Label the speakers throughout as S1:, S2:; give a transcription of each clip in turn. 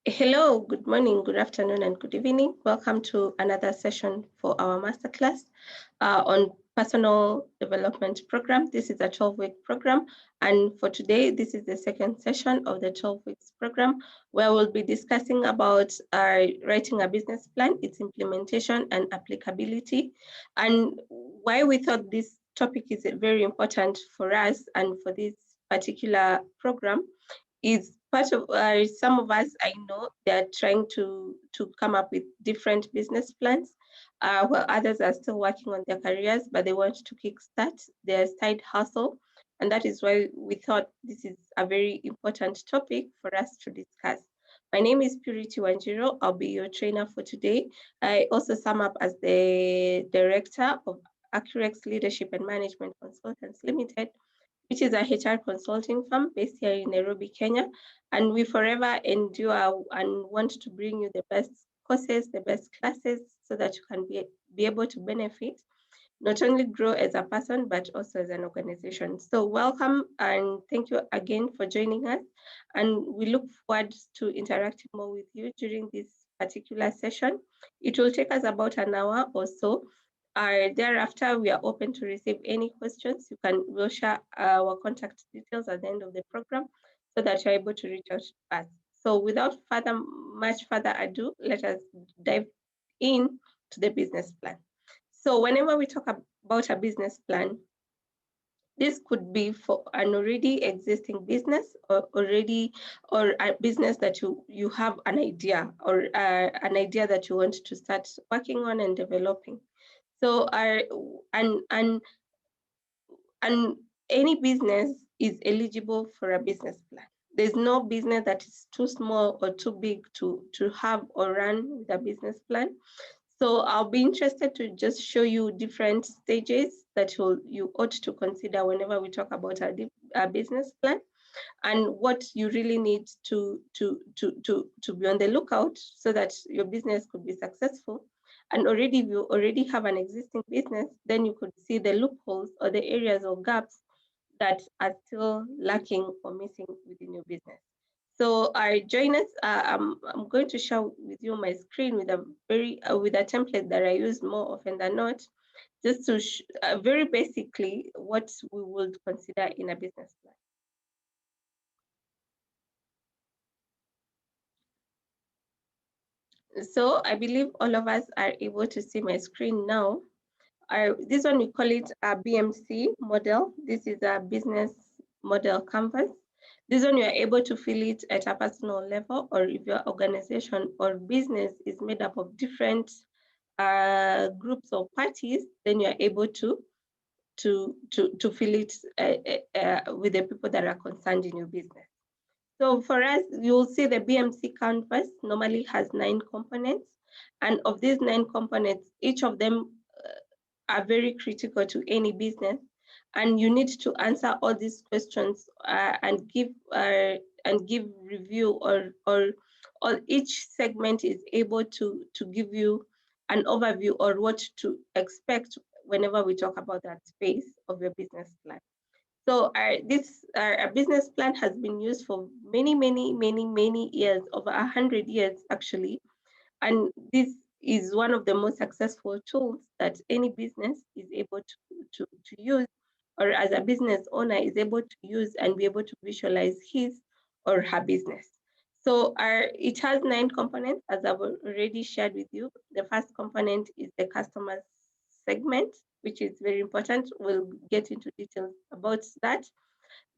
S1: Hello, good morning, good afternoon, and good evening. Welcome to another session for our masterclass on personal development program. This is a 12-week program, and for today, this is the second session of the 12 weeks program, where we'll be discussing about writing a business plan, its implementation and applicability, and why we thought this topic is very important for us and for this particular program is part of some of us I know they're trying to come up with different business plans, while others are still working on their careers, but they want to kickstart their side hustle. And that is why we thought this is a very important topic for us to discuss. My name is Purity Wanjiro. I'll be your trainer for today. I also sum up as the director of Accurex Leadership and Management Consultants Limited, which is a HR consulting firm based here in Nairobi, Kenya. And we forever endure and want to bring you the best courses, the best classes, so that you can be able to benefit, not only grow as a person, but also as an organization. So welcome and thank you again for joining us. And we look forward to interacting more with you during this particular session. It will take us about an hour or so. Thereafter, we are open to receive any questions. We'll share our contact details at the end of the program so that you're able to reach out to us. So without much further ado, let us dive in to the business plan. So whenever we talk about a business plan, this could be for an already existing business or a business that you have an idea or an idea that you want to start working on and developing. So and any business is eligible for a business plan. There's no business that is too small or too big to have or run with a business plan. So I'll be interested to just show you different stages that you ought to consider whenever we talk about a business plan, and what you really need to be on the lookout so that your business could be successful. And already, if you already have an existing business, then you could see the loopholes or the areas or gaps that are still lacking or missing within your business. So join us. I'm going to share with you my screen with a template that I use more often than not, just to very basically what we would consider in a business plan. So I believe all of us are able to see my screen now. This one, we call it a BMC model. This is a business model canvas. This one, you are able to fill it at a personal level, or if your organization or business is made up of different groups or parties, then you are able to fill it with the people that are concerned in your business. So for us, you'll see the BMC canvas normally has 9 components. And of these 9 components, each of them are very critical to any business. And you need to answer all these questions and give review, or each segment is able to give you an overview or what to expect whenever we talk about that space of your business plan. So our business plan has been used for many years, over 100 years actually. And this is one of the most successful tools that any business is able to use, or as a business owner is able to use and be able to visualize his or her business. So it has 9 components, as I've already shared with you. The first component is the customer segment, which is very important. We'll get into details about that.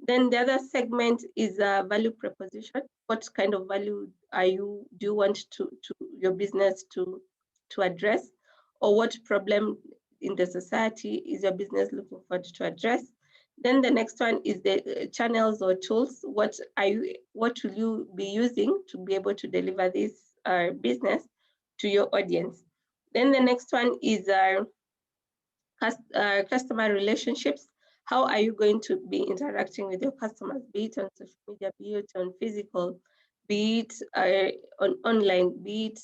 S1: Then the other segment is a value proposition. What kind of value do you want your business to address, or what problem in the society is your business looking forward to address? Then the next one is the channels or tools. What will you be using to be able to deliver this business to your audience? Then the next one is customer relationships. How are you going to be interacting with your customers, be it on social media, be it on physical, be it on online, be it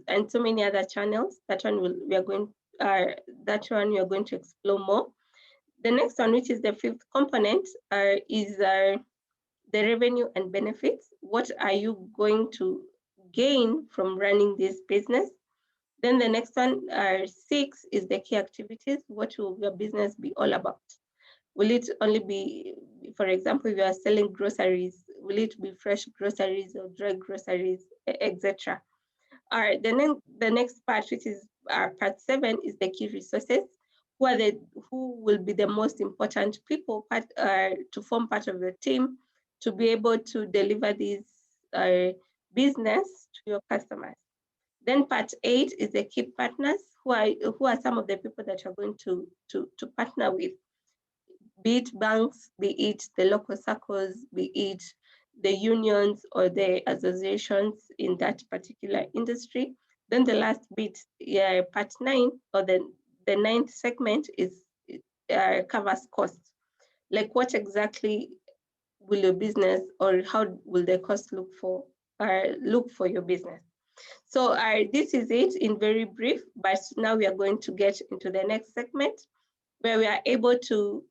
S1: and so many other channels. That one we are going to explore more. The next one, which is the 5th component, is the revenue and benefits. What are you going to gain from running this business. Then the next one, 6, is the key activities. What will your business be all about? Will it only be, for example, if you are selling groceries, will it be fresh groceries or dry groceries, etc.? The next part, which is part 7, is the key resources. Who will be the most important people to form part of the team to be able to deliver this business to your customers. Then part 8 is the key partners. Who are some of the people that you're going to partner with? Be it banks, be it the local circles, be it the unions or the associations in that particular industry. Then the last bit, part 9, or the ninth segment, is covers costs. Like, what exactly will your business, or how will the cost look for your business? So this is it in very brief, but now we are going to get into the next segment where we are able to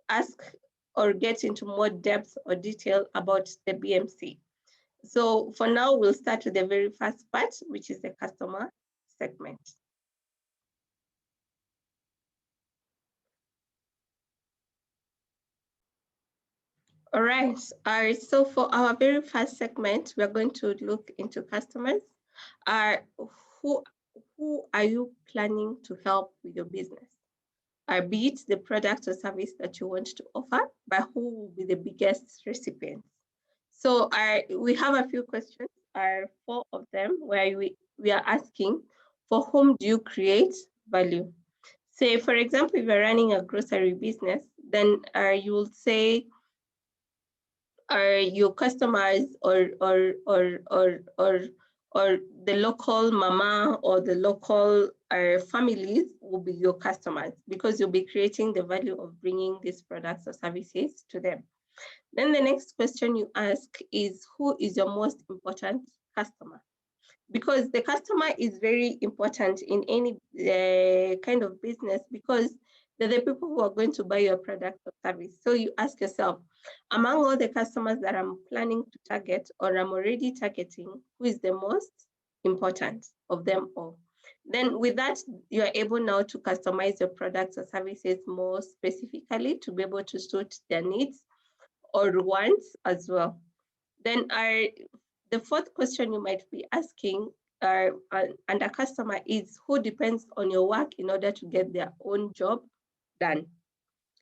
S1: ask or get into more depth or detail about the BMC. So for now, we'll start with the very first part, which is the customer segment. All right, so for our very first segment, we're going to look into customers. Who are you planning to help with your business? Be it the product or service that you want to offer, but who will be the biggest recipients? So we have a few questions, 4 of them, where we are asking, for whom do you create value? Say, for example, if you're running a grocery business, then you will say, your customers or the local mama or the local families will be your customers, because you'll be creating the value of bringing these products or services to them. Then the next question you ask is, who is your most important customer? Because the customer is very important in any kind of business, because they're the people who are going to buy your product or service. So you ask yourself, among all the customers that I'm planning to target or I'm already targeting, who is the most important of them all? Then with that, you're able now to customize your products or services more specifically to be able to suit their needs or wants as well. Then the fourth question you might be asking and a customer is, who depends on your work in order to get their own job done?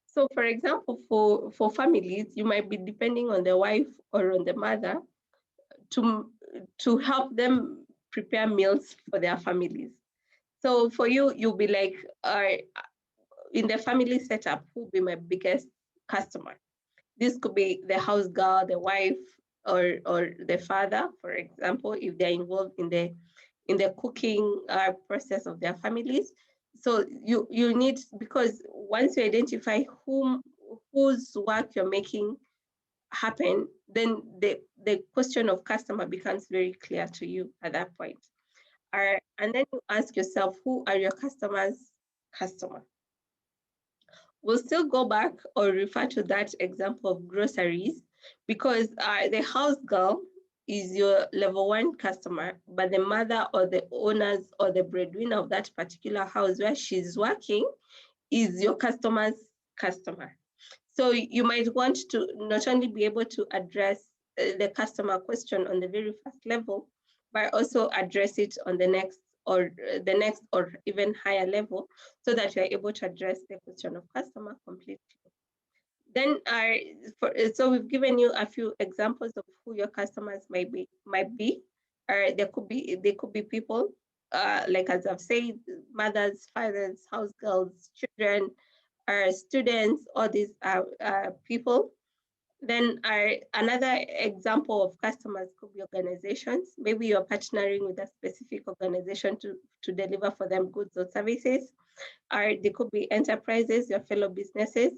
S1: So for example, for families, you might be depending on the wife or on the mother to help them prepare meals for their families. So for you, you'll be like, in the family setup, who will be my biggest customer? This could be the house girl, the wife, or the father, for example, if they're involved in the cooking process of their families. So you need, because once you identify whose work you're making happen, then the question of customer becomes very clear to you at that point. And then you ask yourself, who are your customers' customer? We'll still go back or refer to that example of groceries, because the house girl is your level 1 customer, but the mother or the owners or the breadwinner of that particular house where she's working is your customer's customer. So you might want to not only be able to address the customer question on the very first level, but also address it on the next or even higher level, so that you're able to address the question of customer completely. Then so we've given you a few examples of who your customers might be. They could be people, like as I've said, mothers, fathers, house girls, children, students, all these people. Then another example of customers could be organizations. Maybe you're partnering with a specific organization to deliver for them goods or services. They could be enterprises, your fellow businesses.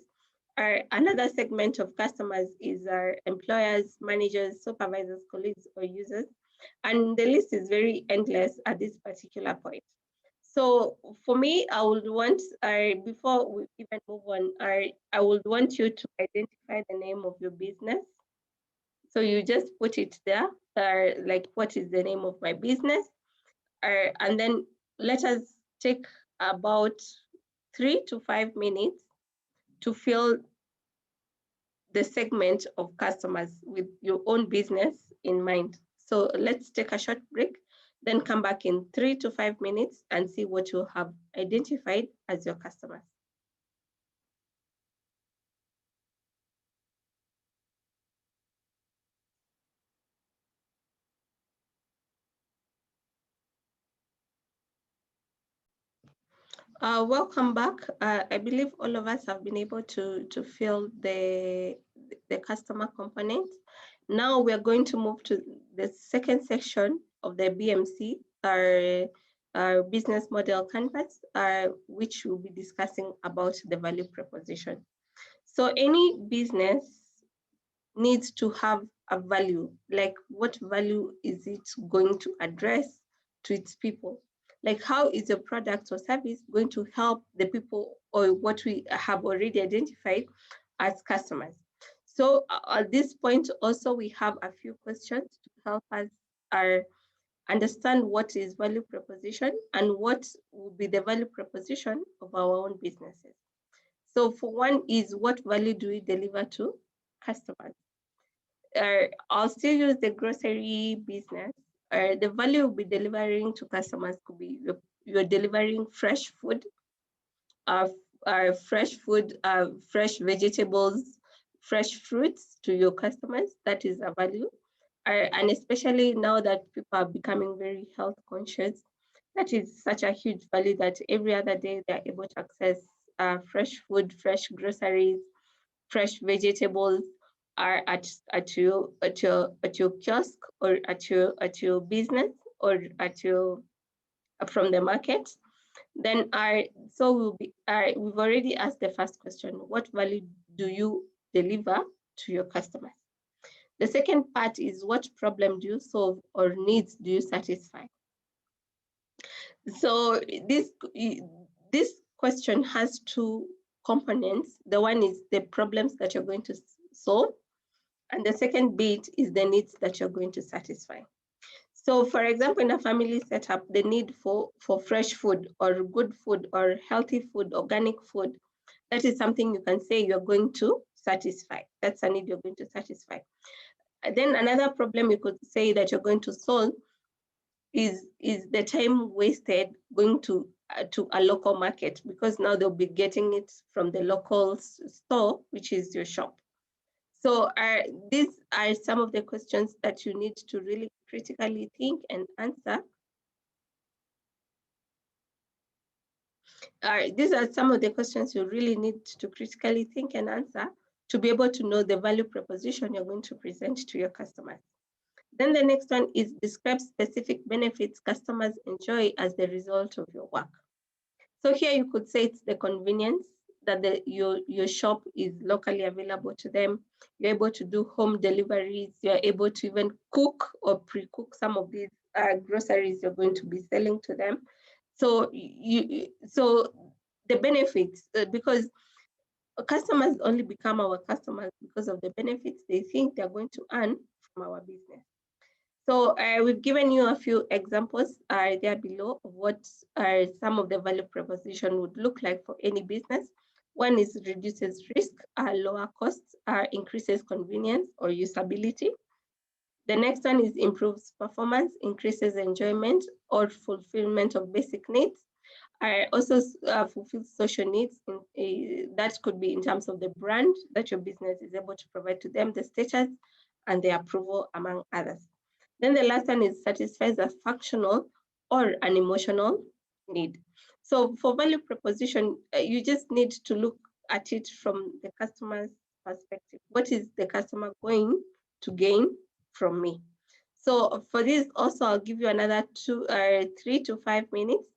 S1: Another segment of customers is our employers, managers, supervisors, colleagues, or users. And the list is very endless at this particular point. So for me, I would want, before we even move on, I would want you to identify the name of your business. So you just put it there, like what is the name of my business? And then let us take about 3 to 5 minutes to fill the segment of customers with your own business in mind. So let's take a short break, then come back in 3 to 5 minutes and see what you have identified as your customers. Welcome back. I believe all of us have been able to fill the customer component. Now we are going to move to the second section of the BMC, our business model canvas, which we'll be discussing about the value proposition. So any business needs to have a value, like what value is it going to address to its people? Like how is a product or service going to help the people or what we have already identified as customers? So at this point also we have a few questions to help us understand what is value proposition and what will be the value proposition of our own businesses. So for one is, what value do we deliver to customers? I'll still use the grocery business. The value we'll be delivering to customers could be you're delivering fresh food, uh, fresh vegetables, fresh fruits to your customers. That is a value. And especially now that people are becoming very health conscious, that is such a huge value that every other day they're able to access fresh food, fresh groceries, fresh vegetables are at your kiosk or at your business or at your from the market. Then we've already asked the first question: what value do you deliver to your customers? The second part is, what problem do you solve or needs do you satisfy? So this question has two components. The one is the problems that you're going to solve, and the second bit is the needs that you're going to satisfy. So for example, in a family setup, the need for fresh food or good food or healthy food, organic food, that is something you can say you're going to satisfy. That's a need you're going to satisfy. And then another problem you could say that you're going to solve is the time wasted going to a local market, because now they'll be getting it from the local store, which is your shop. So these are some of the questions that you need to really critically think and answer. These are some of the questions you really need to critically think and answer to be able to know the value proposition you're going to present to your customers. Then the next one is, describe specific benefits customers enjoy as the result of your work. So here you could say it's the convenience that your shop is locally available to them. You're able to do home deliveries. You're able to even cook or pre-cook some of these groceries you're going to be selling to them. So the benefits, because customers only become our customers because of the benefits they think they're going to earn from our business. So we've given you a few examples there below of what some of the value proposition would look like for any business. One is reduces risk, lower costs, increases convenience or usability. The next one is improves performance, increases enjoyment or fulfillment of basic needs. Also fulfills social needs. That could be in terms of the brand that your business is able to provide to them, the status and the approval, among others. Then the last one is satisfies a functional or an emotional need. So for value proposition, you just need to look at it from the customer's perspective. What is the customer going to gain from me? So for this also, I'll give you another 3 to 5 minutes.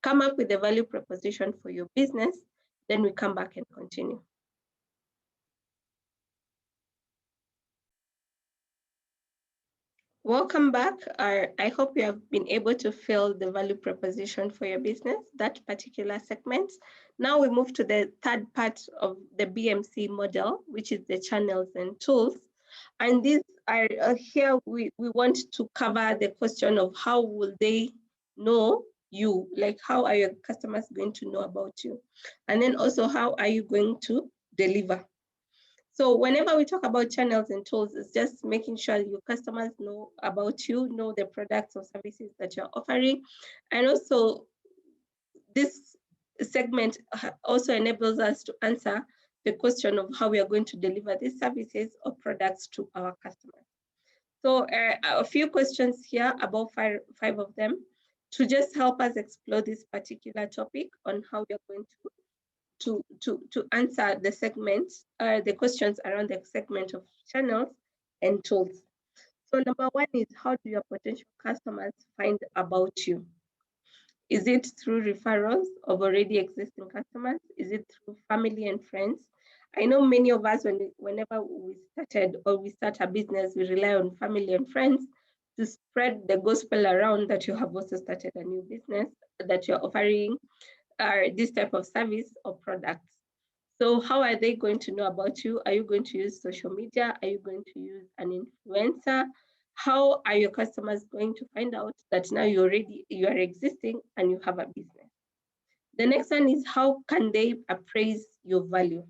S1: Come up with a value proposition for your business, then we come back and continue. Welcome back. I hope you have been able to fill the value proposition for your business, that particular segment. Now we move to the third part of the BMC model, which is the channels and tools. And these here we want to cover the question of how will they know you, like how are your customers going to know about you, and then also how are you going to deliver. So whenever we talk about channels and tools, it's just making sure your customers know about you, know the products or services that you're offering. And also this segment also enables us to answer the question of how we are going to deliver these services or products to our customers. So a few questions here, about five of them, to just help us explore this particular topic on how we are going to answer the segment, the questions around the segment of channels and tools. So number one is, how do your potential customers find about you? Is it through referrals of already existing customers? Is it through family and friends? I know many of us, whenever we started or we start a business, we rely on family and friends to spread the gospel around that you have also started a new business, that you're offering this type of service or products. So how are they going to know about you? Are you going to use social media? Are you going to use an influencer? How are your customers going to find out that now you are existing and you have a business? The next one is, how can they appraise your value?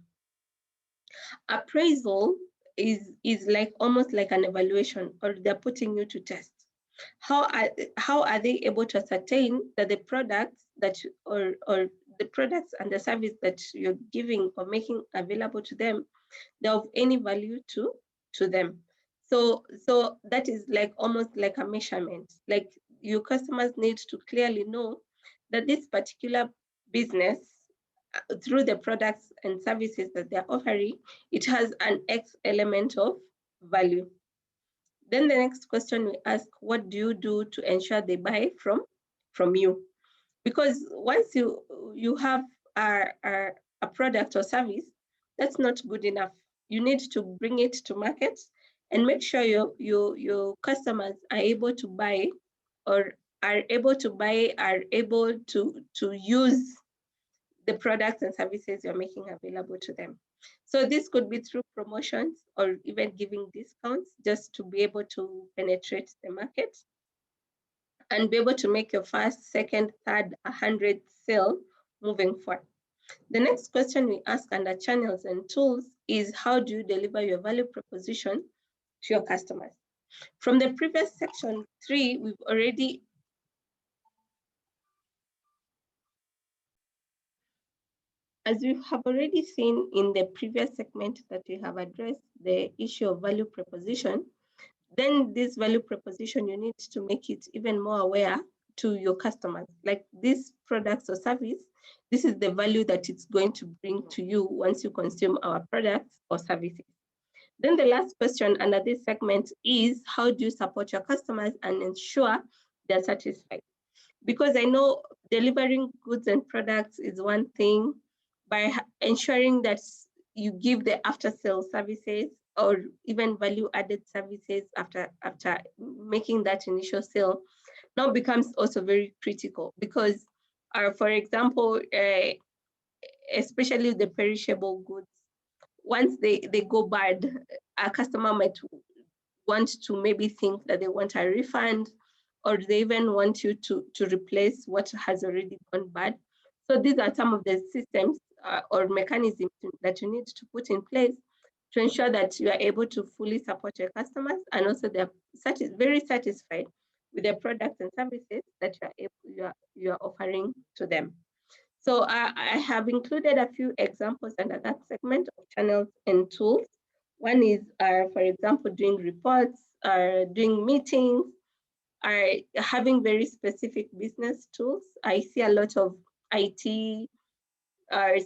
S1: Appraisal is like almost like an evaluation, or they're putting you to test. How are they able to ascertain that the products that or the products and the service that you're giving or making available to them, they're of any value to them? So that is like almost like a measurement. Like, your customers need to clearly know that this particular business, through the products and services that they're offering, it has an X element of value. Then the next question we ask, what do you do to ensure they buy from you? Because once you have a product or service, that's not good enough. You need to bring it to market and make sure your customers are able to buy, or are able to use the products and services you're making available to them. So this could be through promotions or even giving discounts, just to be able to penetrate the market and be able to make your first, second, third, 100th sale moving forward. The next question we ask under channels and tools is, how do you deliver your value proposition to your customers? From the previous section 3, we've already As you have already seen in the previous segment that we have addressed the issue of value proposition, then this value proposition, you need to make it even more aware to your customers. Like, these products or service, this is the value that it's going to bring to you once you consume our products or services. Then the last question under this segment is, how do you support your customers and ensure they're satisfied? Because I know delivering goods and products is one thing, by ensuring that you give the after sale services or even value added services after making that initial sale, now becomes also very critical. Because for example, especially the perishable goods, once they go bad, a customer might want to maybe think that they want a refund, or they even want you to replace what has already gone bad. So these are some of the systems or mechanisms that you need to put in place to ensure that you are able to fully support your customers, and also they're very satisfied with the products and services that you are offering to them. So I have included a few examples under that segment of channels and tools. One is, for example, doing reports, doing meetings, having very specific business tools. I see a lot of IT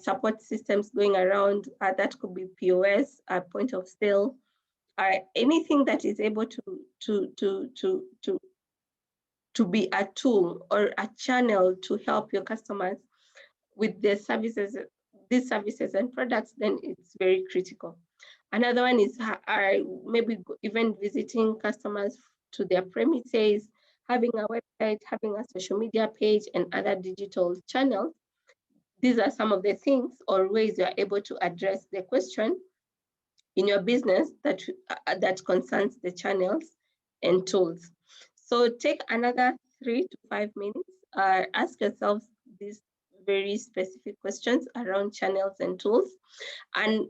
S1: support systems going around. That could be POS, point of sale, anything that is able to be a tool or a channel to help your customers with their services, these services and products, then it's very critical. Another one is maybe even visiting customers to their premises, having a website, having a social media page, and other digital channels. These are some of the things or ways you're able to address the question in your business that concerns the channels and tools. So take another 3 to 5 minutes, ask yourselves these very specific questions around channels and tools, and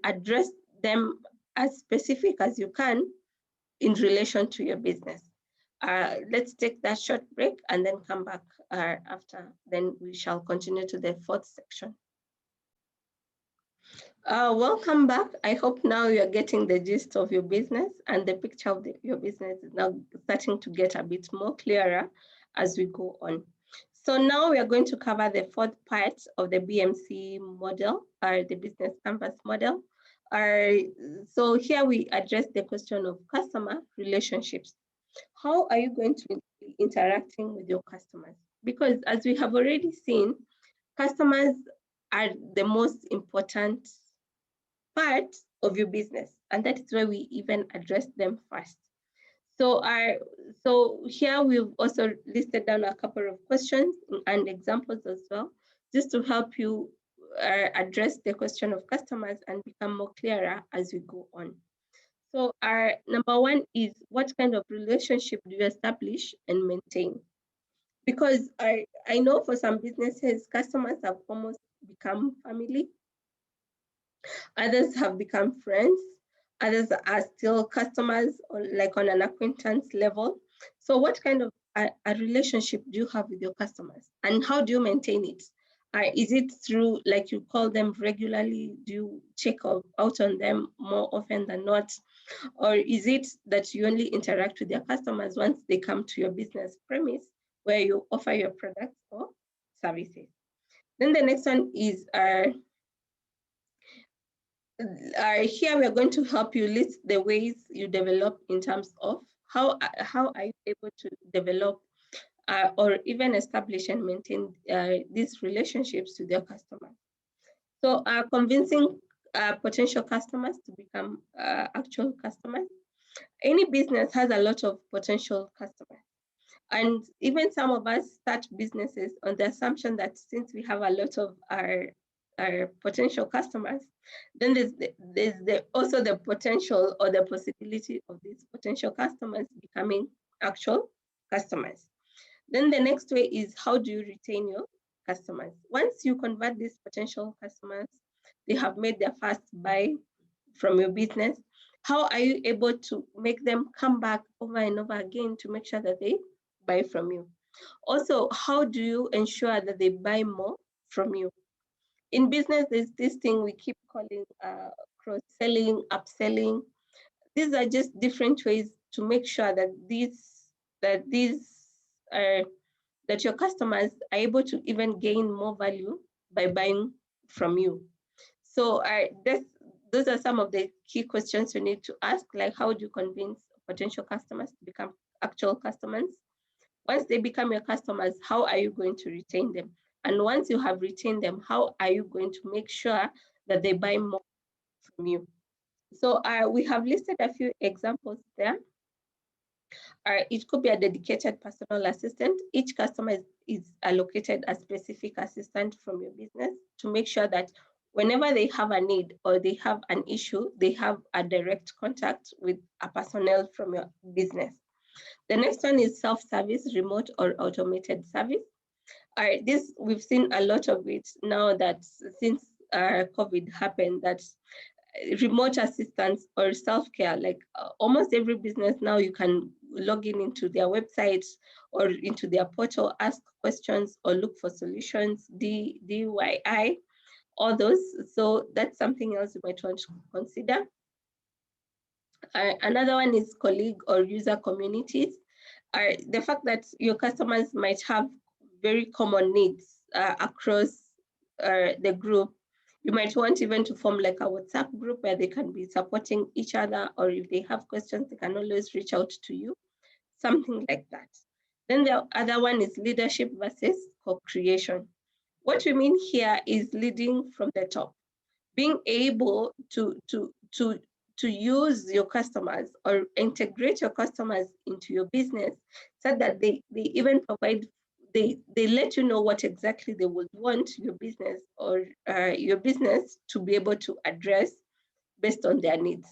S1: address them as specific as you can in relation to your business. Let's take that short break and then come back after. Then we shall continue to the fourth section. Welcome back. I hope now you're getting the gist of your business, and the picture of your business is now starting to get a bit more clearer as we go on. So now we are going to cover the fourth part of the BMC model, or the business canvas model. So here we address the question of customer relationships. How are you going to be interacting with your customers? Because as we have already seen, customers are the most important part of your business, and that is why we even address them first. So here we've also listed down a couple of questions and examples as well, just to help you address the question of customers and become more clearer as we go on. So our number one is, what kind of relationship do you establish and maintain? Because I know for some businesses, customers have almost become family. Others have become friends. Others are still customers, or like on an acquaintance level. So what kind of a relationship do you have with your customers, and how do you maintain it? Is it through, like, you call them regularly? Do you check out on them more often than not? Or is it that you only interact with your customers once they come to your business premise where you offer your products or services? Then the next one is, here we are going to help you list the ways you develop in terms of how are you able to develop or even establish and maintain these relationships with your customers. So convincing potential customers to become actual customers. Any business has a lot of potential customers. And even some of us start businesses on the assumption that since we have a lot of our potential customers, then there's also the potential or the possibility of these potential customers becoming actual customers. Then the next way is, how do you retain your customers? Once you convert these potential customers, they have made their first buy from your business, how are you able to make them come back over and over again to make sure that they buy from you? Also, how do you ensure that they buy more from you? In business, there's this thing we keep calling cross-selling, upselling. These are just different ways to make sure that that your customers are able to even gain more value by buying from you. So those are some of the key questions you need to ask, like, how do you convince potential customers to become actual customers? Once they become your customers, how are you going to retain them? And once you have retained them, how are you going to make sure that they buy more from you? So we have listed a few examples there. It could be a dedicated personal assistant. Each customer is allocated a specific assistant from your business to make sure that whenever they have a need or they have an issue, they have a direct contact with a personnel from your business. The next one is self-service, remote or automated service. This, we've seen a lot of it now that since COVID happened, that remote assistance or self-care, like almost every business now, you can log into their website or into their portal, ask questions or look for solutions, DIY, all those. So that's something else you might want to consider. Another one is colleague or user communities. The fact that your customers might have very common needs across the group. You might want even to form like a WhatsApp group where they can be supporting each other, or if they have questions, they can always reach out to you, something like that. Then the other one is leadership versus co-creation. What we mean here is leading from the top, being able to use your customers or integrate your customers into your business so that they even provide, they let you know what exactly they would want your business or your business to be able to address based on their needs.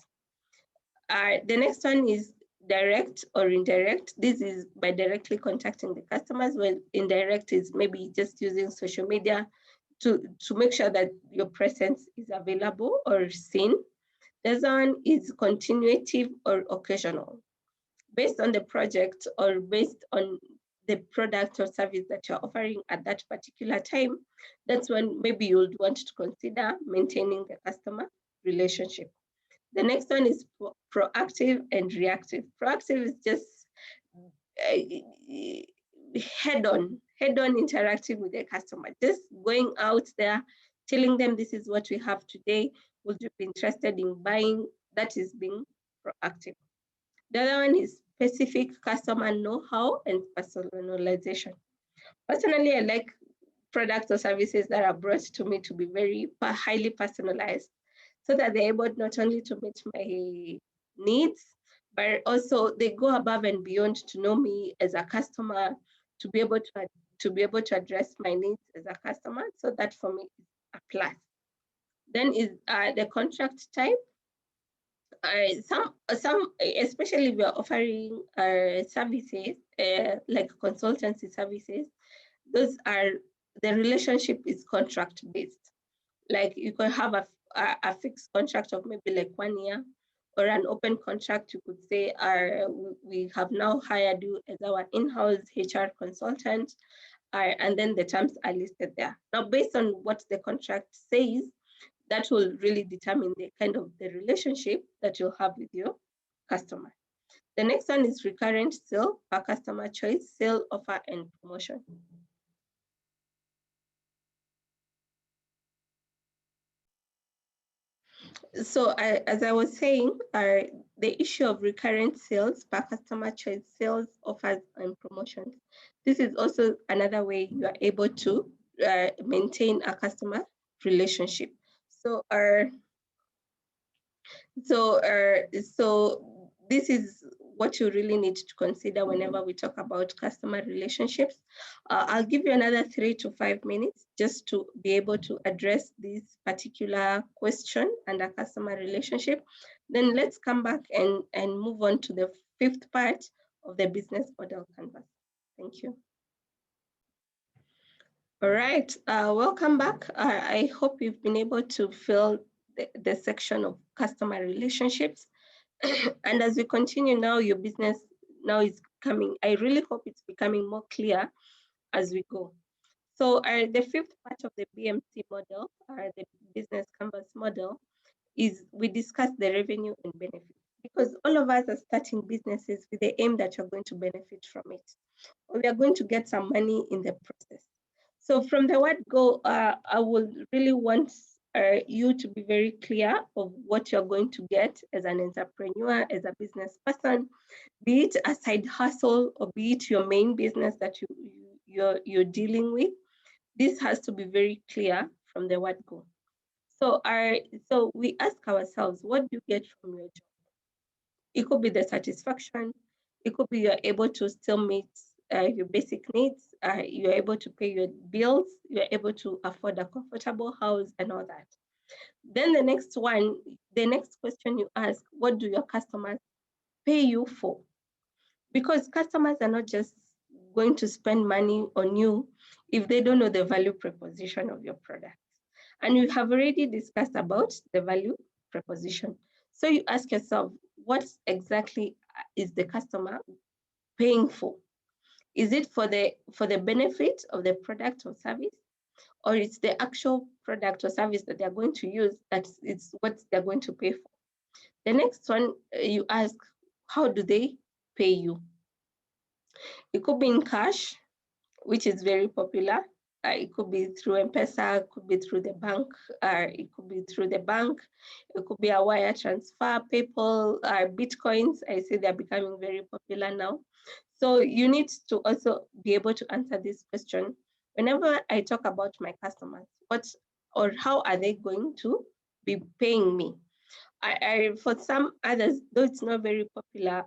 S1: The next one is direct or indirect. This is by directly contacting the customers, while indirect is maybe just using social media to make sure that your presence is available or seen. The other one is continuative or occasional, based on the project or based on the product or service that you're offering at that particular time. That's when maybe you would want to consider maintaining the customer relationship. The next one is proactive and reactive. Proactive is just head-on interacting with the customer, just going out there, telling them this is what we have today. Would you be interested in buying? That is being proactive. The other one is specific customer know-how and personalization. Personally, I like products or services that are brought to me to be very highly personalized, so that they're able not only to meet my needs, but also they go above and beyond to know me as a customer, to be able to address my needs as a customer. So that for me is a plus. Then is the contract type. Some, especially if we are offering services like consultancy services, those are, the relationship is contract based. Like you can have a fixed contract of maybe like 1 year, or an open contract. You could say, we have now hired you as our in-house HR consultant, and then the terms are listed there. Now, based on what the contract says, that will really determine the kind of the relationship that you'll have with your customer. The next one is recurrent sale per customer choice, sale, offer, and promotion. So as I was saying, the issue of recurrent sales per customer choice, sales, offers, and promotions. This is also another way you are able to maintain a customer relationship. So this is what you really need to consider whenever we talk about customer relationships. I'll give you another 3 to 5 minutes just to be able to address this particular question under customer relationship. Then let's come back and move on to the 5th part of the business model canvas. Thank you. All right, welcome back. I hope you've been able to fill the section of customer relationships. And as we continue now, your business now is coming. I really hope it's becoming more clear as we go. So the 5th part of the BMC model, the business canvas model, is we discuss the revenue and benefits, because all of us are starting businesses with the aim that you're going to benefit from it, or we are going to get some money in the process. So from the word go, I will really want you to be very clear of what you're going to get as an entrepreneur, as a business person, be it a side hustle or be it your main business that you're dealing with. This has to be very clear from the word go. So we ask ourselves, what do you get from your job? It could be the satisfaction. It could be you're able to still meet your basic needs. You're able to pay your bills. You're able to afford a comfortable house and all that. Then the next question you ask, what do your customers pay you for? Because customers are not just going to spend money on you if they don't know the value proposition of your product. And we have already discussed about the value proposition. So you ask yourself, what exactly is the customer paying for? Is it for the benefit of the product or service? Or it's the actual product or service that they're going to use, that it's what they're going to pay for? The next one, you ask, how do they pay you? It could be in cash, which is very popular. It could be through M-Pesa, it could be through the bank, it could be through the bank, it could be a wire transfer, PayPal, Bitcoins. I see they're becoming very popular now. So you need to also be able to answer this question. Whenever I talk about my customers, what or how are they going to be paying me? For some others, though it's not very popular,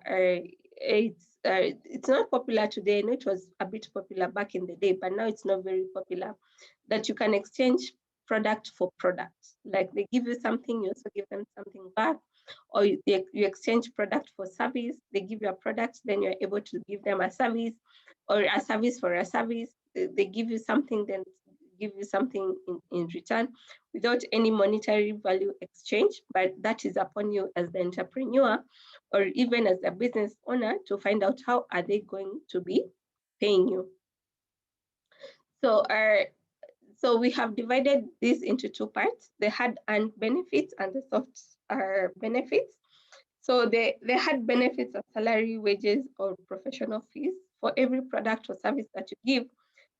S1: it's not popular today. I know it was a bit popular back in the day, but now it's not very popular, that you can exchange product for product. Like they give you something, you also give them something back, or you exchange product for service. They give you a product, then you're able to give them a service, or a service for a service. They give you something, then give you something in return without any monetary value exchange, but that is upon you as the entrepreneur or even as a business owner to find out how are they going to be paying you. So we have divided this into two parts, the hard earned benefits and the soft benefits. So the hard benefits are salary, wages, or professional fees. For every product or service that you give,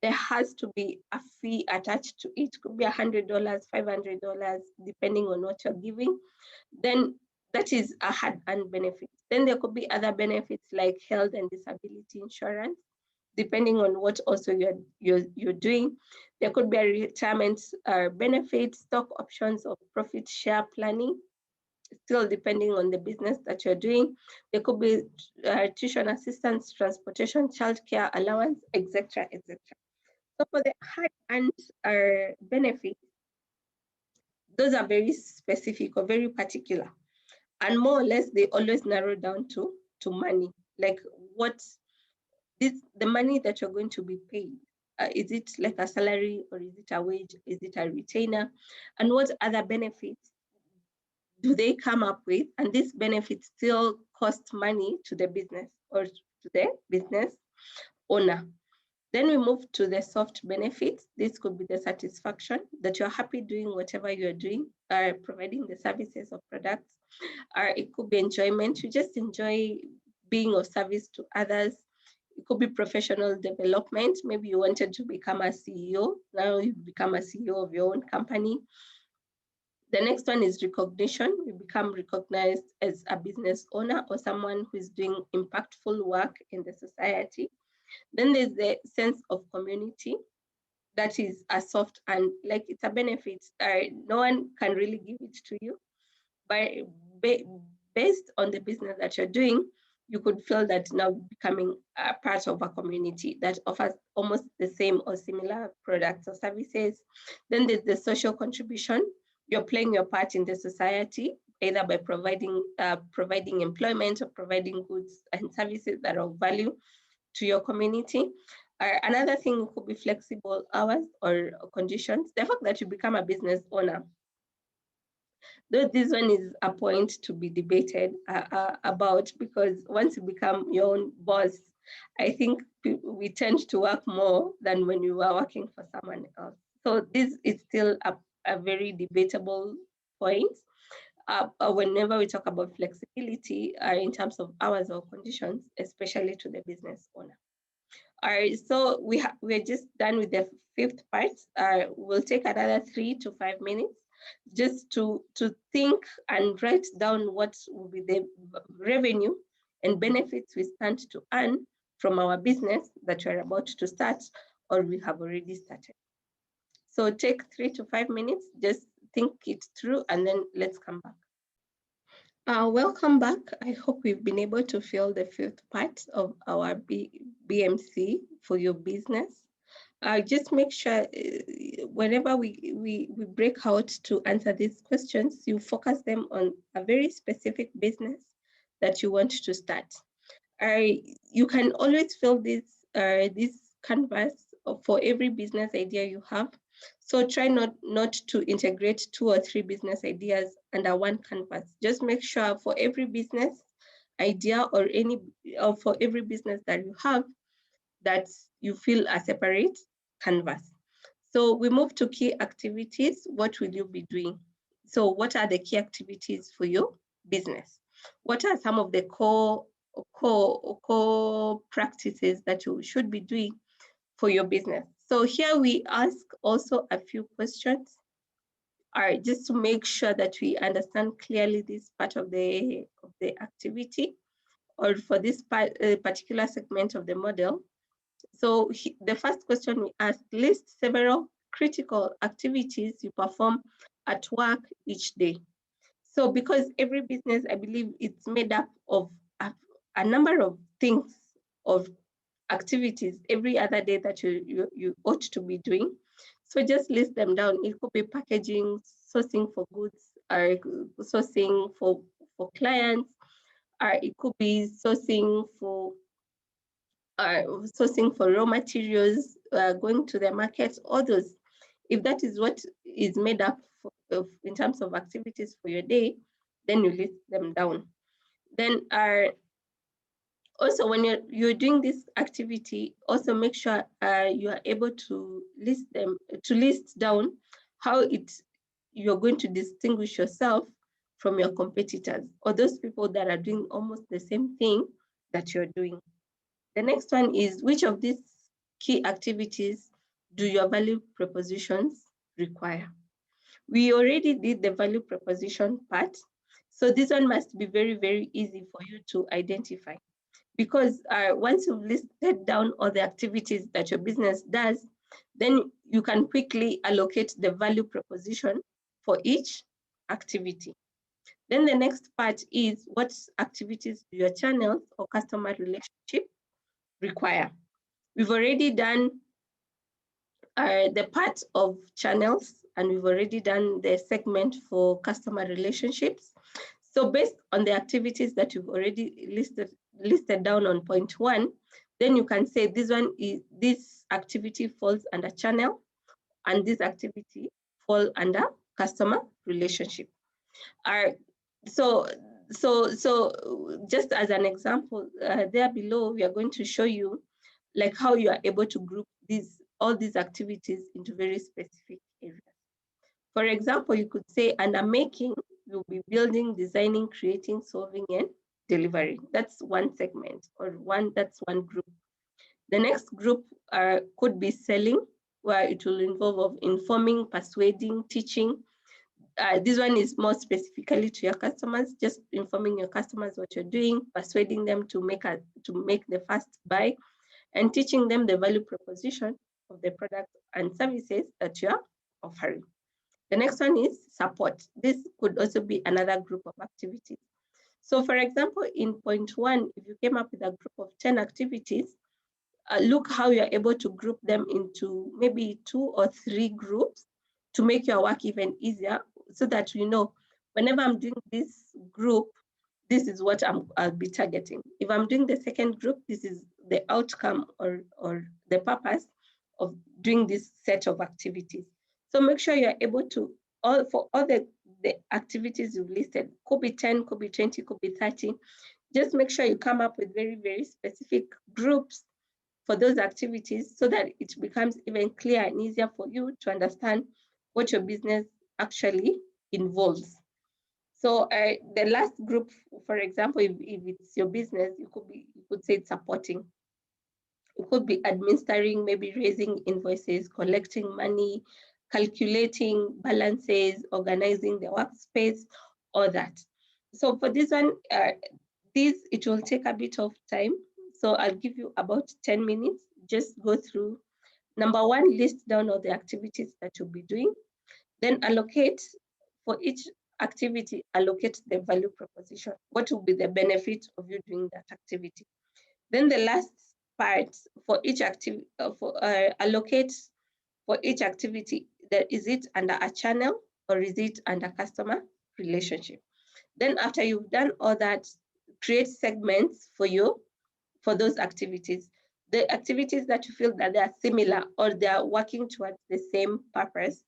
S1: there has to be a fee attached to it. Could be $100, $500, depending on what you're giving. Then that is a hard earned benefit. Then there could be other benefits like health and disability insurance, depending on what also you're doing. There could be a retirement benefit, stock options, or profit share planning, still depending on the business that you're doing. There could be tuition assistance, transportation, childcare allowance, etc., etc. So for the hard-earned benefits, those are very specific or very particular, and more or less they always narrow down to money, like what the money that you're going to be paid. Is it like a salary, or is it a wage? Is it a retainer? And what other benefits do they come up with? And these benefits still cost money to the business or to the business owner. Then we move to the soft benefits. This could be the satisfaction that you're happy doing whatever you're doing, providing the services or products. It could be enjoyment. You just enjoy being of service to others. It could be professional development. Maybe you wanted to become a CEO. Now you've become a CEO of your own company. The next one is recognition. You become recognized as a business owner or someone who is doing impactful work in the society. Then there's the sense of community. That is a soft, and like it's a benefit. No one can really give it to you, but based on the business that you're doing, you could feel that now becoming a part of a community that offers almost the same or similar products or services. Then there's the social contribution. You're playing your part in the society, either by providing employment or providing goods and services that are of value to your community. Another thing could be flexible hours or conditions. The fact that you become a business owner, though this one is a point to be debated about, because once you become your own boss, I think we tend to work more than when you were working for someone else. So this is still a very debatable point. Whenever we talk about flexibility in terms of hours or conditions, especially to the business owner. All right, so we're just done with the fifth part. We'll take another 3 to 5 minutes just to think and write down what will be the revenue and benefits we stand to earn from our business that we're about to start or we have already started. So take 3 to 5 minutes, just think it through, and then let's come back. Welcome back. I hope we've been able to fill the fifth part of our BMC for your business. Just make sure whenever we break out to answer these questions, you focus them on a very specific business that you want to start. You can always fill this canvas for every business idea you have. So try not to integrate 2 or 3 business ideas under one canvas. Just make sure for every business idea or for every business that you have, that you fill a separate canvas. So we move to key activities. What will you be doing? So what are the key activities for your business? What are some of the core practices that you should be doing for your business? So here we ask also a few questions, just to make sure that we understand clearly this part of the activity, or for this particular segment of the model. So the first question we ask, list several critical activities you perform at work each day. So because every business, I believe, it's made up of a number of things, of activities every other day that you ought to be doing. So just list them down. It could be packaging, sourcing for goods, or sourcing for clients, or it could be sourcing for raw materials, going to the market, all those. If that is what is made up in terms of activities for your day, then you list them down. Then also when you're doing this activity, also make sure you are able to list down how you're going to distinguish yourself from your competitors or those people that are doing almost the same thing that you're doing. The next one is, which of these key activities do your value propositions require? We already did the value proposition part. So this one must be very, very easy for you to identify, because once you've listed down all the activities that your business does, then you can quickly allocate the value proposition for each activity. Then the next part is, what activities do your channels or customer relationship require? We've already done the part of channels, and we've already done the segment for customer relationships. So based on the activities that you've already listed down on point 1, then you can say this activity falls under channel, and this activity falls under customer relationship. So just as an example, there below, we are going to show you like how you are able to group all these activities into very specific areas. For example, you could say under making, you'll be building, designing, creating, solving, and delivery. That's one segment, or that's one group. The next group could be selling, where it will involve informing, persuading, teaching. This one is more specifically to your customers, just informing your customers what you're doing, persuading them to make the first buy, and teaching them the value proposition of the products and services that you are offering. The next one is support. This could also be another group of activities. So for example, in point 1, if you came up with a group of 10 activities, look how you're able to group them into maybe 2 or 3 groups to make your work even easier, so that you know, whenever I'm doing this group, this is what I'll be targeting. If I'm doing the second group, this is the outcome or the purpose of doing this set of activities. So make sure you're able to, for all the activities you've listed, could be 10, could be 20, could be 30, just make sure you come up with very, very specific groups for those activities, so that it becomes even clearer and easier for you to understand what your business actually involves. So the last group, for example, if it's your business, you could say it's supporting. It could be administering, maybe raising invoices, collecting money, calculating balances, organizing the workspace, all that. So for this one, it will take a bit of time. So I'll give you about 10 minutes. Just go through. Number 1, list down all the activities that you'll be doing. Then allocate, for each activity, allocate the value proposition. What will be the benefit of you doing that activity? Then the last part, for each activity, allocate for each activity, is it under a channel or is it under customer relationship? Then after you've done all that, create segments for those activities. The activities that you feel that they are similar or they are working towards the same purpose,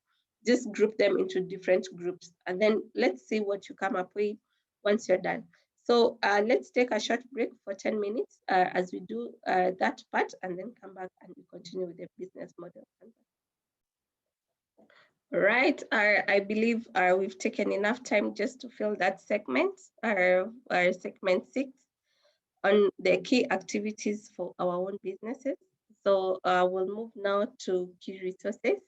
S1: just group them into different groups. And then let's see what you come up with once you're done. So let's take a short break for 10 minutes as we do that part, and then come back and we continue with the business model. Right, I believe we've taken enough time just to fill that segment, our segment 6, on the key activities for our own businesses. So we'll move now to key resources.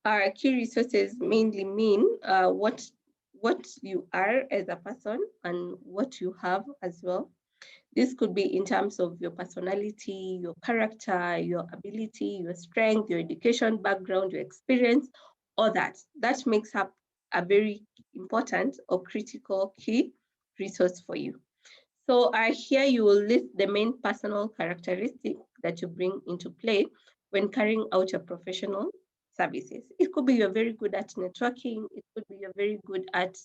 S1: Our key resources mainly mean what you are as a person and what you have as well. This could be in terms of your personality, your character, your ability, your strength, your education background, your experience, all that. That makes up a very important or critical key resource for you. So here you will list the main personal characteristics that you bring into play when carrying out your professional services. It could be you're very good at networking, it could be you're very good at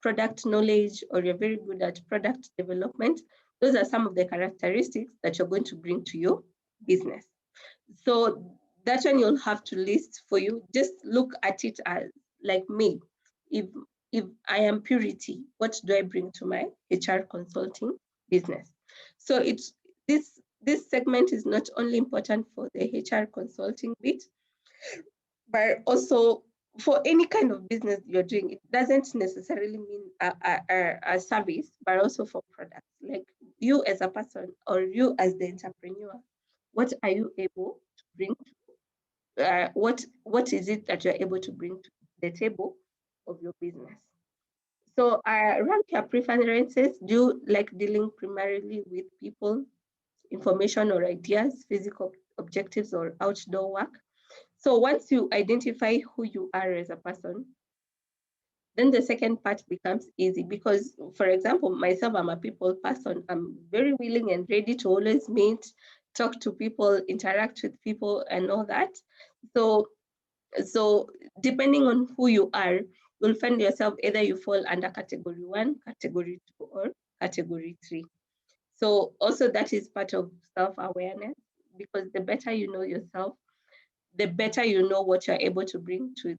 S1: product knowledge, or you're very good at product development. Those are some of the characteristics that you're going to bring to your business. So that one you'll have to list for you. Just look at it as like me. If I am Purity, what do I bring to my HR consulting business? So it's this segment is not only important for the HR consulting bit, but also for any kind of business you're doing. It doesn't necessarily mean a service, but also for products. Like you as a person, or you as the entrepreneur, what are you able to bring? What is it that you're able to bring to the table of your business? So rank your preferences. Do you like dealing primarily with people, information or ideas, physical objectives, or outdoor work? So once you identify who you are as a person, then the second part becomes easy because, for example, myself, I'm a people person. I'm very willing and ready to always meet, talk to people, interact with people, and all that. So depending on who you are, you'll find yourself either you fall under category 1, category 2, or category 3. So also that is part of self-awareness, because the better you know yourself, the better you know what you're able to bring to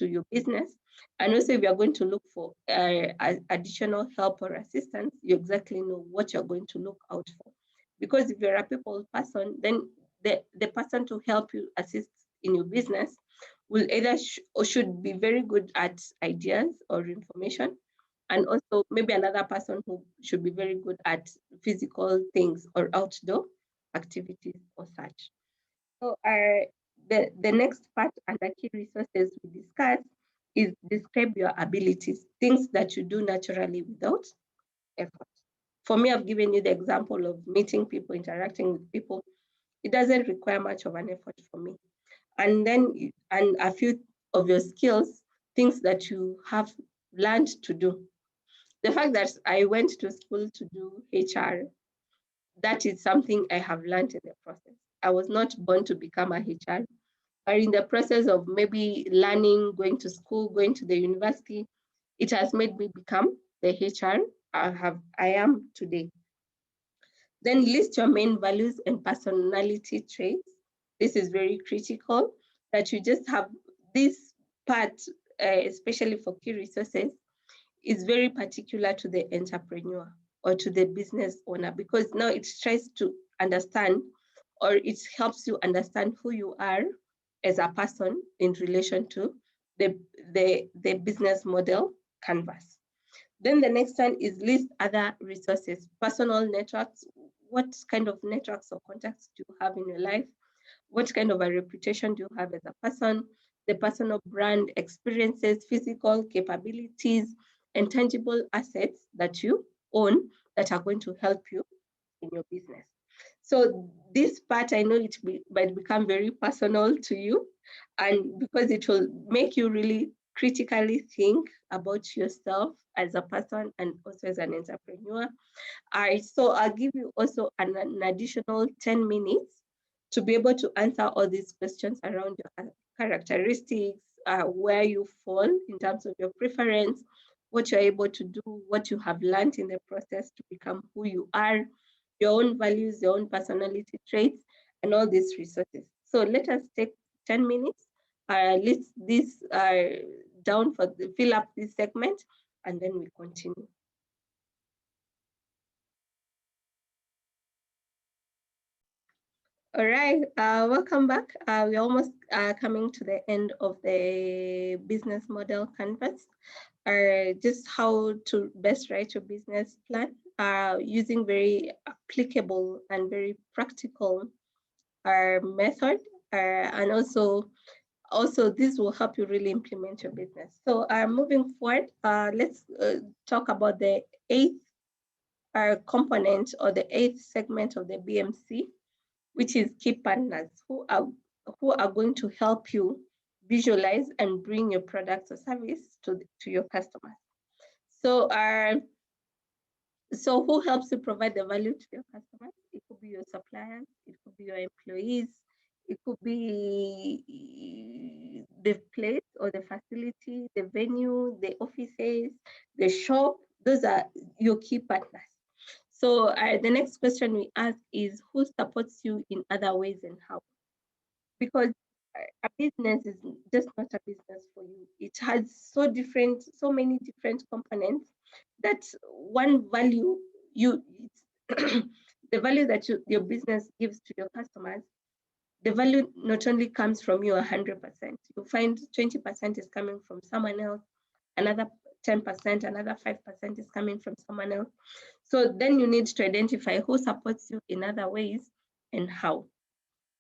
S1: your business. And also, if you're going to look for additional help or assistance, you exactly know what you're going to look out for. Because if you're a people person, then the person to help you assist in your business will either or should be very good at ideas or information, and also maybe another person who should be very good at physical things or outdoor activities or such. So the next part under key resources we discuss is describe your abilities, things that you do naturally without effort. For me, I've given you the example of meeting people, interacting with people. It doesn't require much of an effort for me. And then, and a few of your skills, things that you have learned to do. The fact that I went to school to do HR, that is something I have learned in the process. I was not born to become a HR, but in the process of maybe learning, going to school, going to the university, it has made me become the HR I am today. Then list your main values and personality traits. This is very critical that you just have this part, especially for key resources, is very particular to the entrepreneur or to the business owner, because now it tries to understand, or it helps you understand who you are as a person in relation to the business model canvas. Then the next one is list other resources, personal networks. What kind of networks or contacts do you have in your life? What kind of a reputation do you have as a person? The personal brand, experiences, physical capabilities, and tangible assets that you own that are going to help you in your business. So this part, I know it might become very personal to you, and because it will make you really critically think about yourself as a person and also as an entrepreneur. So I'll give you also an additional 10 minutes to be able to answer all these questions around your characteristics, where you fall in terms of your preference, what you're able to do, what you have learned in the process to become who you are, your own values, your own personality traits, and all these resources. So let us take 10 minutes, list this down for fill up this segment, and then we continue. All right, welcome back. We're almost coming to the end of the business model canvas. Just how to best write your business plan using very applicable and very practical method. And also this will help you really implement your business. So moving forward, let's talk about the eighth component or the eighth segment of the BMC, which is key partners who are going to help you visualize and bring your products or service to your customers. So who helps you provide the value to your customers? It could be your suppliers, it could be your employees, it could be the place or the facility, the venue, the offices, the shop. Those are your key partners. So the next question we ask is, who supports you in other ways and how? Because a business is just not a business for you. It has so many different components that one value the value that your business gives to your customers, the value not only comes from you 100%. You find 20% is coming from someone else, another 10%, another 5% is coming from someone else. So then you need to identify who supports you in other ways and how.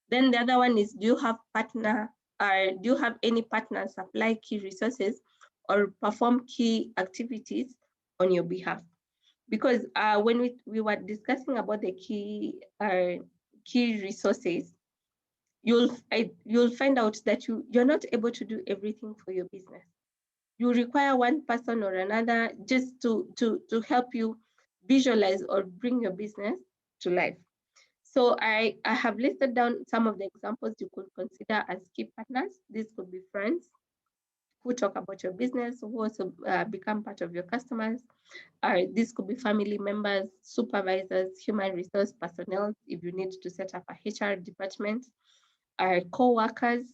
S1: Then the other one is, do you have any partners supply key resources or perform key activities on your behalf? Because when we were discussing about the key resources, you'll find out that you're not able to do everything for your business. You require one person or another just to help you visualize or bring your business to life. So I have listed down some of the examples you could consider as key partners. These could be friends who talk about your business, who also become part of your customers. This could be family members, supervisors, human resource personnel, if you need to set up a HR department, co-workers,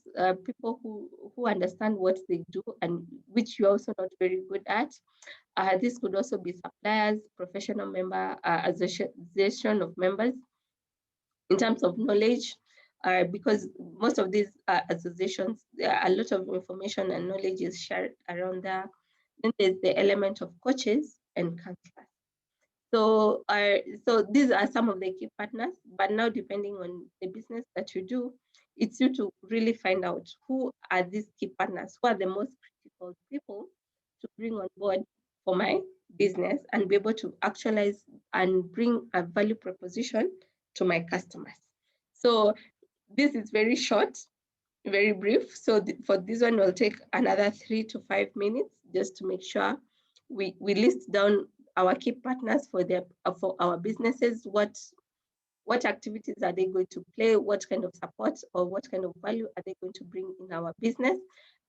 S1: people who understand what they do and which you're also not very good at. This could also be suppliers, professional member, association of members in terms of knowledge, because most of these associations, a lot of information and knowledge is shared around there. Then there's the element of coaches and counselors. So these are some of the key partners, but now depending on the business that you do, it's you to really find out who are these key partners, who are the most critical people to bring on board for my business and be able to actualize and bring a value proposition to my customers. So this is very short, very brief. So for this one, we'll take another 3 to 5 minutes just to make sure we list down our key partners for our businesses. What activities are they going to play? What kind of support or what kind of value are they going to bring in our business?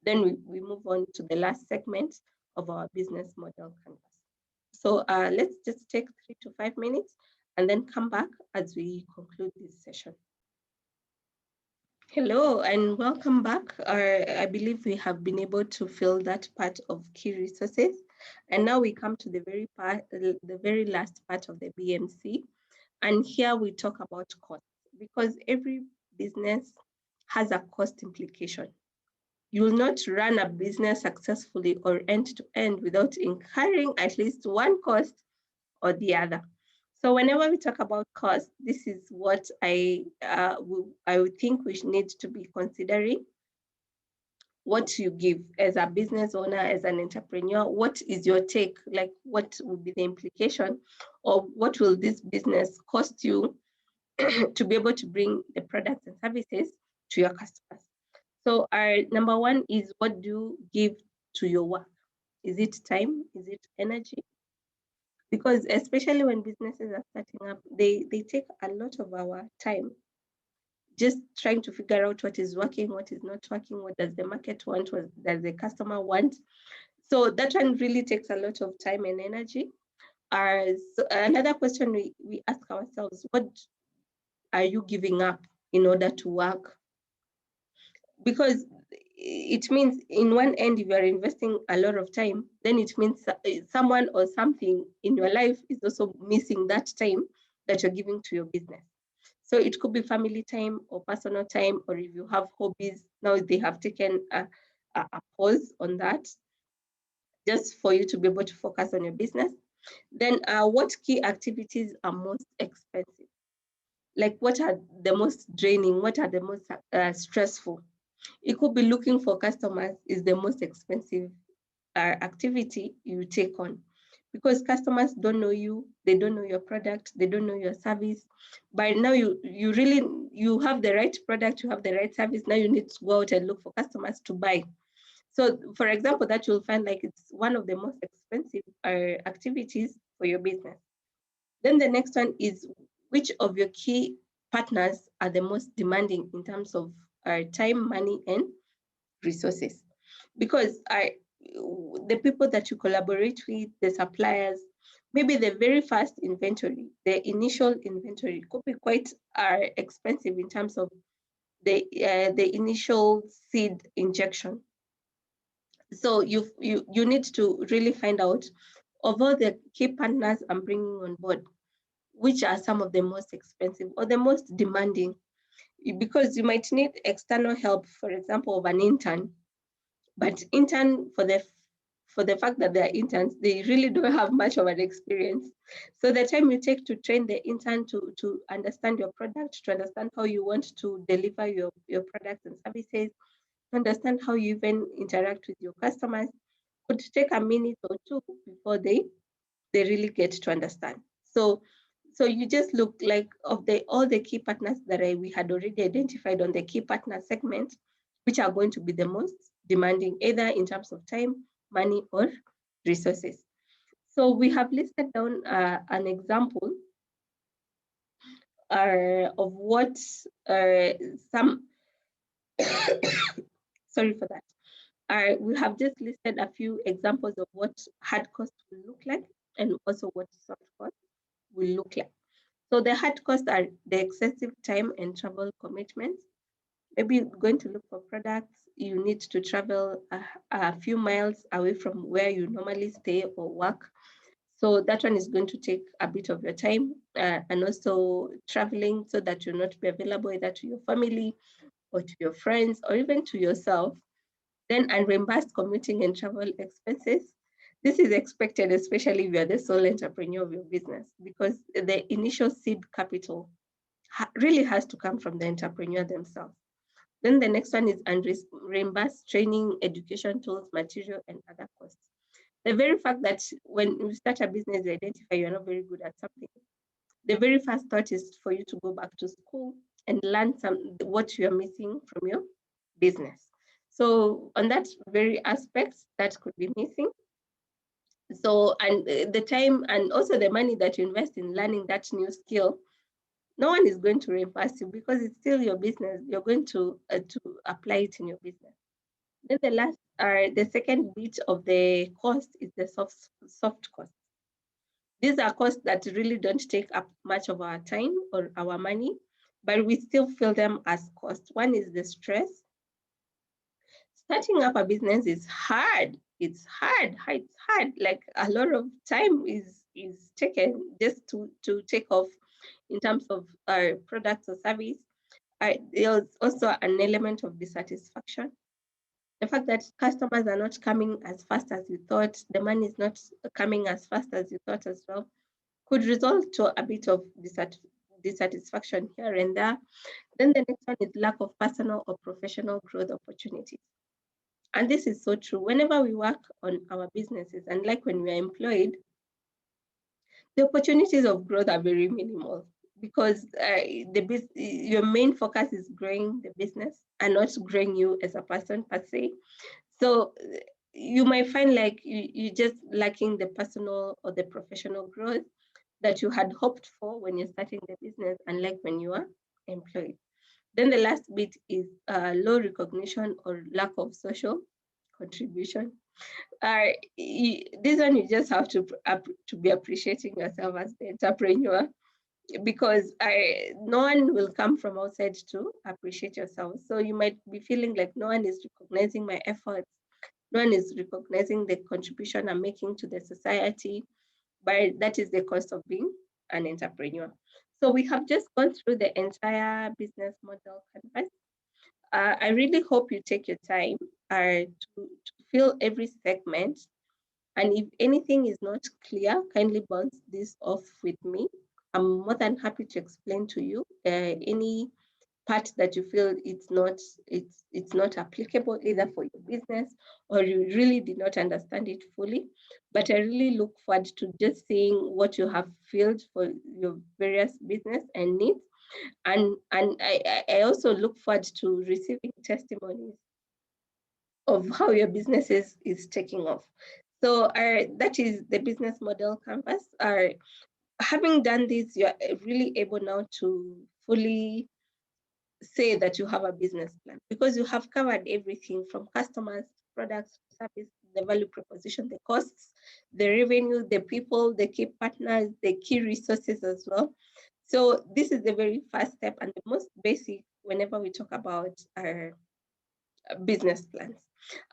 S1: Then we move on to the last segment of our business model canvas. So let's just take 3 to 5 minutes and then come back as we conclude this session. Hello and welcome back. I believe we have been able to fill that part of key resources. And now we come to the very last part of the BMC. And here we talk about cost, because every business has a cost implication. You will not run a business successfully or end to end without incurring at least one cost or the other. So whenever we talk about cost, this is what I would think we need to be considering. What you give as a business owner, as an entrepreneur, what is your take? Like, what will be the implication, or what will this business cost you to be able to bring the products and services to your customers? So our number one is, what do you give to your work? Is it time? Is it energy? Because especially when businesses are starting up, they take a lot of our time just trying to figure out what is working, what is not working, what does the market want, what does the customer want. So that one really takes a lot of time and energy. So another question we ask ourselves, what are you giving up in order to work? Because it means in one end, if you are investing a lot of time, then it means someone or something in your life is also missing that time that you're giving to your business. So it could be family time or personal time, or if you have hobbies, now they have taken a pause on that, just for you to be able to focus on your business. Then what key activities are most expensive? Like, what are the most draining? What are the most stressful? It could be looking for customers is the most expensive activity you take on, because customers don't know you, they don't know your product, they don't know your service. By now you have the right product, you have the right service. Now you need to go out and look for customers to buy. So for example, that you'll find like it's one of the most expensive activities for your business. Then the next one is, which of your key partners are the most demanding in terms of time, money, and resources, because the people that you collaborate with, the suppliers, maybe the very first inventory, the initial inventory could be quite expensive in terms of the initial seed injection. So you need to really find out, of all the key partners I'm bringing on board, which are some of the most expensive or the most demanding, because you might need external help, for example, of an intern. But intern, for the fact that they're interns, they really don't have much of an experience. So the time you take to train the intern to understand your product, to understand how you want to deliver your products and services, to understand how you even interact with your customers, could take a minute or two before they really get to understand. So you just look like, of all the key partners that we had already identified on the key partner segment, which are going to be the most demanding, either in terms of time, money, or resources. So we have listed down an example of what some, sorry for that. We have just listed a few examples of what hard costs will look like, and also what soft costs will look like. So the hard costs are the excessive time and travel commitments. Maybe going to look for products, you need to travel a few miles away from where you normally stay or work. So that one is going to take a bit of your time, and also traveling so that you'll not be available either to your family or to your friends or even to yourself. Then unreimbursed commuting and travel expenses. This is expected, especially if you're the sole entrepreneur of your business, because the initial seed capital really has to come from the entrepreneur themselves. Then the next one is unreimbursed training, education tools, material, and other costs. The very fact that when you start a business, you identify you're not very good at something, the very first thought is for you to go back to school and learn what you're missing from your business. So on that very aspect, that could be missing. So, and the time and also the money that you invest in learning that new skill, no one is going to reimburse you because it's still your business. You're going to apply it in your business. Then the second bit of the cost is the soft cost. These are costs that really don't take up much of our time or our money, but we still feel them as costs. One is the stress. Starting up a business is hard. It's hard. It's hard. Like a lot of time is taken just to take off in terms of our products or service. There's also an element of dissatisfaction. The fact that customers are not coming as fast as you thought, the money is not coming as fast as you thought as well, could result to a bit of dissatisfaction here and there. Then the next one is lack of personal or professional growth opportunities. And this is so true. Whenever we work on our businesses, and like when we are employed, the opportunities of growth are very minimal, because your main focus is growing the business and not growing you as a person per se. So you might find like you just lacking the personal or the professional growth that you had hoped for when you're starting the business, unlike when you are employed. Then the last bit is low recognition or lack of social contribution. This one you just have to be appreciating yourself as the entrepreneur, because no one will come from outside to appreciate yourself. So you might be feeling like no one is recognizing my efforts, no one is recognizing the contribution I'm making to the society, but that is the cost of being an entrepreneur. So we have just gone through the entire business model canvas. I really hope you take your time to fill every segment. And if anything is not clear, kindly bounce this off with me. I'm more than happy to explain to you any part that you feel it's not applicable either for your business, or you really did not understand it fully. But I really look forward to just seeing what you have filled for your various business and needs. And I also look forward to receiving testimonies of how your business is taking off. So that is the business model canvas. having done this, you're really able now to fully say that you have a business plan, because you have covered everything from customers, products, service, the value proposition, the costs, the revenue, the people, the key partners, the key resources as well. So this is the very first step and the most basic whenever we talk about our business plans.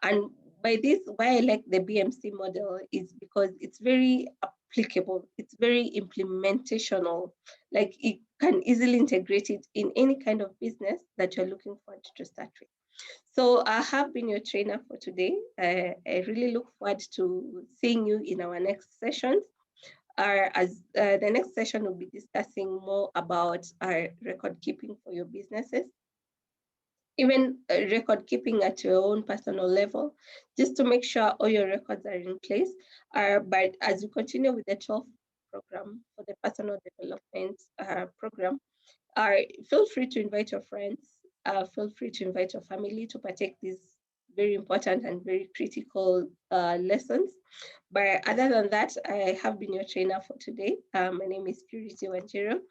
S1: And by this, why I like the BMC model is because it's very applicable, it's very implementational, like it can easily integrate it in any kind of business that you're looking forward to start with. So I have been your trainer for today. I really look forward to seeing you in our next sessions. The next session will be discussing more about our record keeping for your businesses, even record keeping at your own personal level, just to make sure all your records are in place. But as you continue with the 12 program for the personal development program, feel free to invite your friends, feel free to invite your family to partake these very important and very critical lessons. But other than that, I have been your trainer for today. My name is Purity Wanjiro.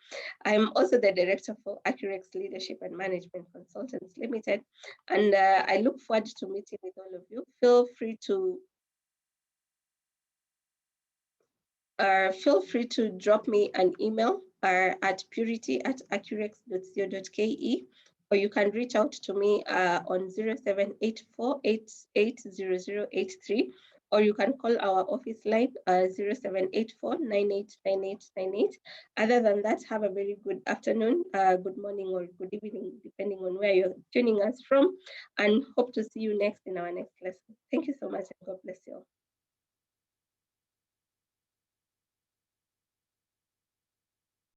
S1: I'm also the director for Accurex Leadership and Management Consultants Limited. And I look forward to meeting with all of you. Feel free to drop me an email at purity@accurex.co.ke, or you can reach out to me on 0784880083, or you can call our office line 0784989898. Other than that, have a very good afternoon, good morning, or good evening, depending on where you're tuning us from, and hope to see you next in our next lesson. Thank you so much, and God bless you all.